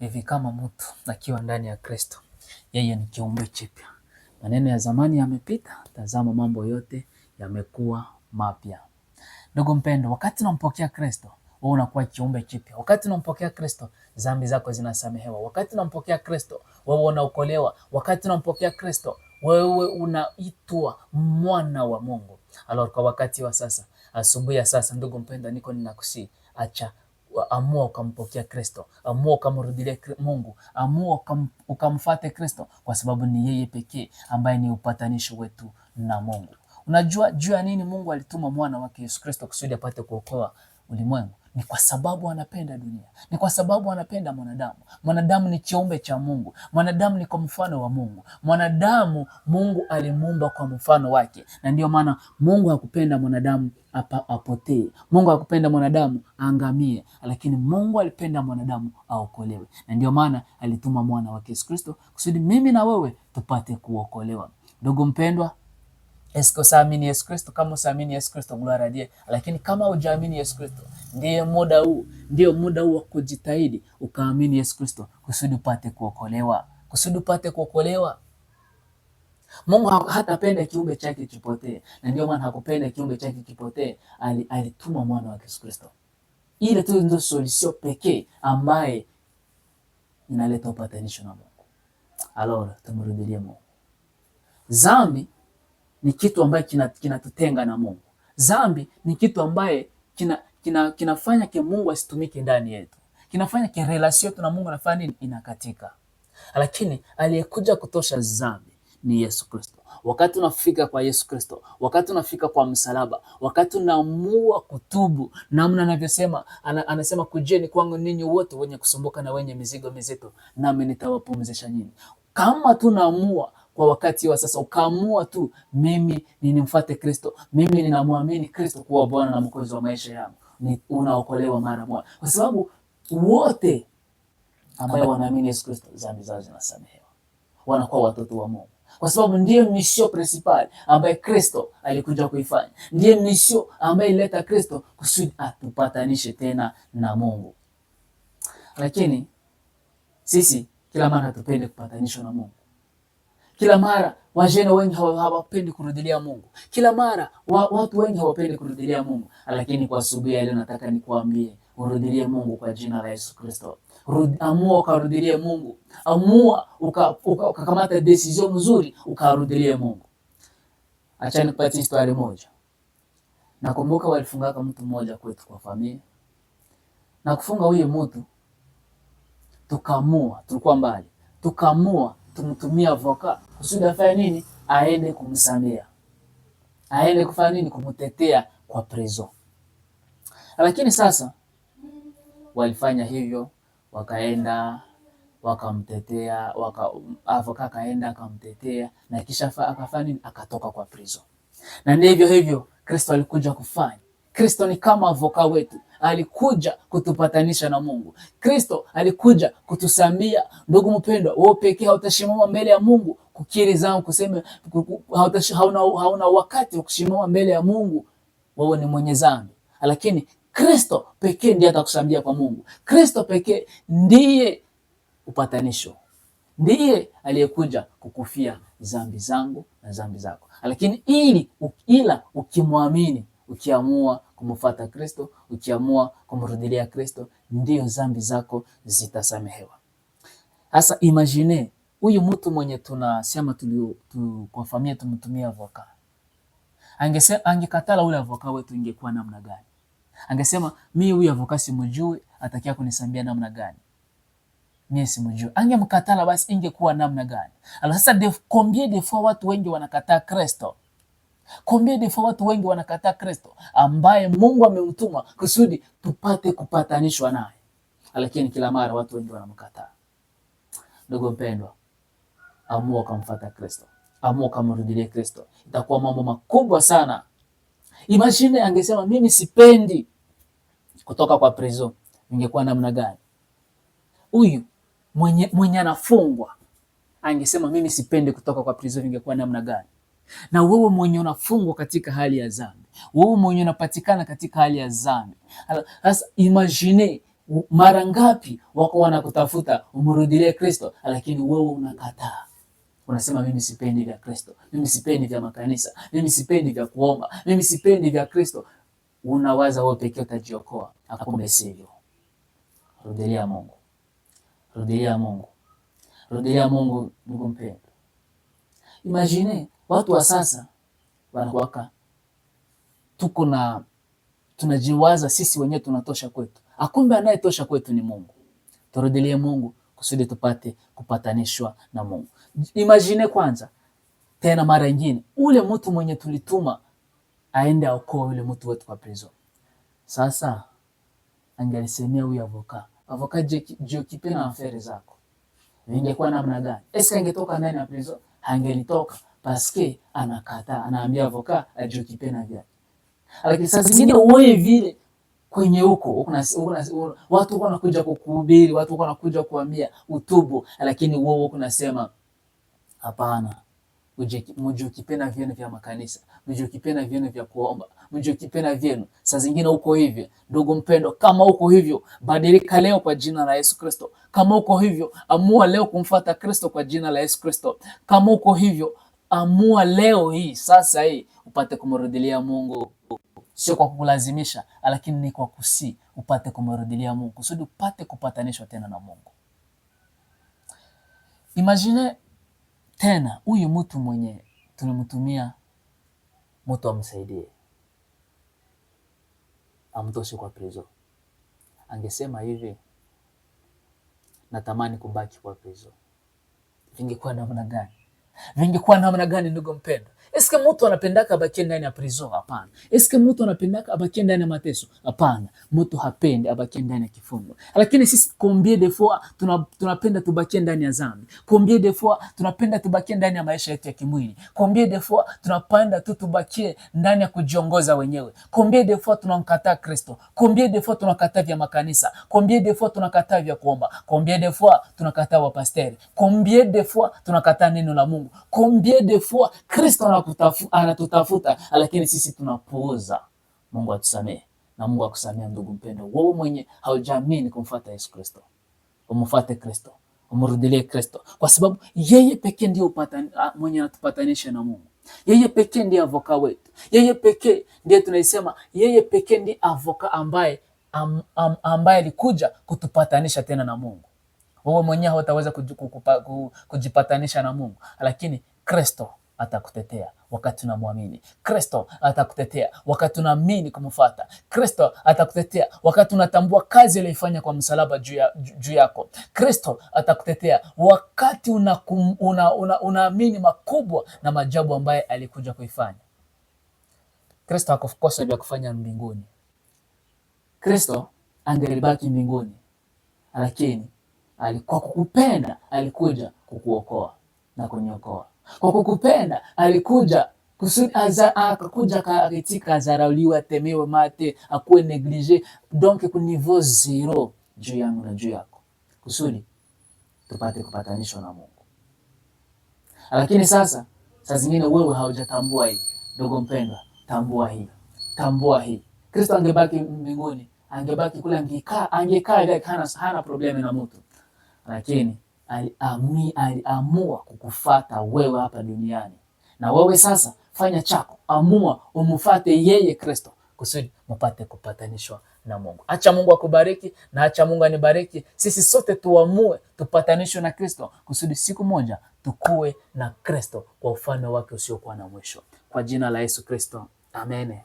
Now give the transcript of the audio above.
Hivi kama mtu akiwa ndani ya Kristo, yeye ni kiumbe kipya. Maneno ya zamani yamepita, tazama mambo yote yamekuwa mapya. Ndugu mpendo, wakati unampokea Kristo, wewe unakuwa kiumbe kipya. Wakati unampokea Kristo, dhambi zako zinasamehewa. Wakati unampokea Kristo, wewe unaokolewa. Wakati unampokea Kristo, wewe unaitwa mwana wa Mungu. Kwa wakati wa sasa, asubuhi ya sasa, ndugu mpendo, ninakusihi, amua ukampokea Kristo, amua ukamrudilia Mungu, amua ukamfuate Kristo, kwa sababu ni yeye pekee ambaye ni upatanisho wetu na Mungu. Unajua juu ya nini Mungu alituma mwana wake Yesu Kristo kusudi apate kuokoa ulimwengu? Ni kwa sababu anapenda dunia, ni kwa sababu anapenda mwanadamu. Mwanadamu ni kiumbe cha Mungu, mwanadamu ni kwa mfano wa Mungu. Mwanadamu Mungu alimuumba kwa mfano wake, na ndio maana Mungu hakupenda mwanadamu apotee. Mungu hakupenda mwanadamu aangamie, lakini Mungu alipenda mwanadamu aokolewe, na ndio maana alituma mwana wake Yesu Kristo kusudi mimi na wewe tupate kuokolewa. Ndugu mpendwa, esko usaamini Yesu Kristo? Kama usaamini Yesu Kristo, gloria a Dieu. Lakini kama hujaamini Yesu Kristo, ndio muda huu wa kujitahidi ukaamini Yesu Kristo kusudi upate kuokolewa, kusudi upate kuokolewa. Mungu hatapenda kiumbe chake kipotee, na ndio maana hakupenda kiumbe chake kipotee. Alituma mwana wa Yesu Kristo. Ile tu ndio solution pekee ambaye inaleta upatanisho na Mungu. Tumrudilie Mungu. Dhambi ni kitu ambaye kinatutenga na Mungu. Dhambi ni kitu ambaye kinafanya ke Mungu asitumike ndani yetu. Kinafanya ke relation yetu na Mungu nafanya nini? Inakatika. Lakini aliyekuja kutosha dhambi ni Yesu Kristo. Wakati unafika kwa Yesu Kristo, wakati unafika kwa msalaba, wakati unaamua kutubu, namna anavyosema, anasema kujeni kwangu ninyi wote wenye kusumbuka na wenye mizigo mizito, nami nitawapumzisha nyinyi. Kama tunaamua kwa wakati wa sasa, ukaamua tu, mimi nimfuate Kristo, mimi ninamwamini Kristo kuwa Bwana na Mwokozi wa maisha yangu, unaokolewa mara moja. Kwa sababu wote ambao wanaamini Yesu Kristo, dhambi zao zinasamehewa, wanakuwa watoto wa Mungu. Kwa sababu ndiye mission principal ambaye Kristo alikuja kuifanya. Ndiye mission ambaye ileta Kristo kusudi atupatanishe tena na Mungu. Lakini sisi kila mara hatupendi kupatanishwa na Mungu. Kila mara wajene wengi hawapendi kurudilia Mungu. Kila mara watu wengi hawapendi kurudilia Mungu. Lakini kwa asubuhi ya leo nataka nikuambie, urudilie Mungu kwa jina la Yesu Kristo. Amua ukarudilie Mungu. Amua ukakamata decision nzuri ukarudilie Mungu. Acha nikupatie historia moja. Nakumbuka walifungaka mtu mmoja kwetu kwa familia. Na kufunga huyo mtu, tulikuwa mbali. Tukaamua tumtumia avoka kusudi afanye nini? Aende kumsamea, aende kufanya nini? Kumtetea kwa prison. Lakini sasa walifanya hivyo, wakaenda wakamtetea, avoka kaenda akamtetea, na kisha akafanya nini? Akatoka kwa prison. Na ndivyo hivyo Kristo alikuja kufanya. Kristo ni kama avoka wetu, alikuja kutupatanisha na Mungu. Kristo alikuja kutusamia. Ndugu mpendwa, wewe pekee hautasimama mbele ya Mungu kukiri zangu, kusema hauna wakati wa kusimama mbele ya Mungu, wewe ni mwenye dhambi. Lakini Kristo pekee ndiye atakusamia kwa Mungu. Kristo pekee ndiye upatanisho, ndiye aliyekuja kukufia dhambi zangu na dhambi zako. Lakini ila ukimwamini, ukiamua kumfuata Kristo, ukiamua kumrudilia Kristo, ndio dhambi zako zitasamehewa. Sasa imagine huyu mtu mwenye tunasema kwa familia tumtumia avoka. Angekatala ule avoka wetu, ingekuwa namna gani? Angesema mimi huyu avoka simjui, atakia kunisambia namna gani? Mimi simjui. Angemkatala, basi ingekuwa namna gani? Sasa combien de fois watu wengi wanakataa Kristo? Combien de fois watu wengi wanakataa Kristo ambaye Mungu amemtuma kusudi tupate kupatanishwa naye, lakini kila mara watu wengi wanamkataa. Ndugu mpendwa, amua kumfuata Kristo, amua kumrudilia Kristo, itakuwa mambo makubwa sana. Imagine angesema mimi sipendi kutoka kwa prison, ingekuwa namna gani? Huyu mwenye anafungwa angesema mimi sipendi kutoka kwa prison, ingekuwa namna gani? Na wewe mwenye unafungwa katika hali ya dhambi, wewe mwenye unapatikana katika hali ya dhambi, sasa imagine Mara ngapi wako wanakutafuta umrudilie Kristo, lakini wewe unakataa. Unasema mimi sipendi vya Kristo, mimi sipendi vya makanisa, mimi sipendi vya kuomba, mimi sipendi vya Kristo. Unawaza wewe pekee utajiokoa. Kumbe sivyo. Rudilia Mungu. Rudilia Mungu. Rudilia Mungu, ndugu mpendwa. Imagine watu wa sasa wanakuwaka tunajiwaza sisi wenyewe tunatosha kwetu. Akumbe anayetosha kwetu ni Mungu. Turudilie Mungu kusudi tupate kupatanishwa na Mungu. Imagine kwanza tena mara nyingine ule mtu mwenye tulituma aende aokoe ule mtu wetu kwa prison. Sasa angalisemea huyu avoka je kipena afere zako. Ingekuwa namna gani? Eske angetoka ndani ya prison? Hangelitoka paske anakataa, anaambia avoka aje kipena vyake. Lakini sasa zingine wewe vile kwenye huko watu wanakuja kukuhubiri, watu wanakuja kuambia utubu, lakini wewe unasema hapana. Muje ukipenda vyenu vya makanisa, muje ukipenda vyenu vya kuomba, muje ukipenda vyenu. Saa zingine uko hivyo, ndugu mpendo, kama uko hivyo, badilika leo kwa jina la Yesu Kristo. Kama uko hivyo, amua leo kumfuata Kristo kwa jina la Yesu Kristo. Kama uko hivyo, amua leo hii, sasa hii, upate kumrudilia Mungu. Sio kwa kukulazimisha, lakini ni kwa kusi upate kumrudilia Mungu, kusudi upate kupatanishwa tena na Mungu. Imagine tena huyu mtu mwenye tunamtumia mtu amsaidie, amtoshe kwa prison. Angesema hivi, natamani kubaki kwa prison. Vingekuwa namna gani? Vingekuwa namna gani, ndugu mpendwa? Eske mtu anapendaka abakie ndani ya prison? Hapana. Eske mtu anapendaka abakie ndani ya mateso? Hapana. Mtu hapendi abakie ndani ya kifungo. Lakini sisi combien de fois tunapenda tubakie ndani ya dhambi. Combien de fois tunapenda tubakie ndani ya maisha yetu ya kimwili. Combien de fois tunapenda tubakie ndani ya kujiongoza wenyewe. Combien de fois tunamkataa Kristo. Combien de fois tunakataa vya makanisa. Combien de fois tunakataa vya kuomba. Combien de fois tunakataa wapasteri. Combien de fois tunakataa neno la Mungu. Combien de fois Kristo anatutafuta, lakini sisi tunapuuza. Mungu atusamee na Mungu akusamee ndugu mpendwa. Wewe mwenye haujaamini kumfuata Yesu Kristo, umfuate Kristo, umrudilie Kristo, kwa sababu yeye pekee ndiye mwenye anatupatanisha na Mungu. Yeye pekee ndiye avoka wetu. Yeye pekee ndiye tunaisema, yeye pekee ndiye avoka ambaye alikuja kutupatanisha tena na Mungu. Wewe mwenyewe hutaweza kujipatanisha na Mungu, lakini Kristo atakutetea wakati unamwamini. Kristo atakutetea wakati unaamini kumfuata. Kristo atakutetea wakati unatambua kazi aliyofanya kwa msalaba juu yako. Kristo atakutetea wakati unaamini makubwa na maajabu ambaye alikuja kuifanya. Kristo hakukosa vya kufanya mbinguni. Kristo angelibaki mbinguni, lakini kwa kukupenda alikuja kukuokoa na kuniokoa. Kwa kukupenda alikuja kusudi akakuja katika zarauliwa, temewe mate, akuwe neglige, donc ku niveau zero juu yangu na juu yako, kusudi tupate kupatanishwa na Mungu. Lakini sasa saa zingine wewe haujatambua hii. Ndugu mpendwa, tambua hii. Tambua hii. Kristo angebaki mbinguni, angebaki kule, angekaa ile hana problemi na mtu. Lakini aliamua kukufuata wewe hapa duniani. Na wewe sasa fanya chako, amua umfuate yeye Kristo kusudi mpate kupatanishwa na Mungu. Acha Mungu akubariki na acha Mungu anibariki. Sisi sote tuamue tupatanishwe na Kristo kusudi siku moja tukue na Kristo kwa ufalme wake usiokuwa na mwisho. Kwa jina la Yesu Kristo. Amen.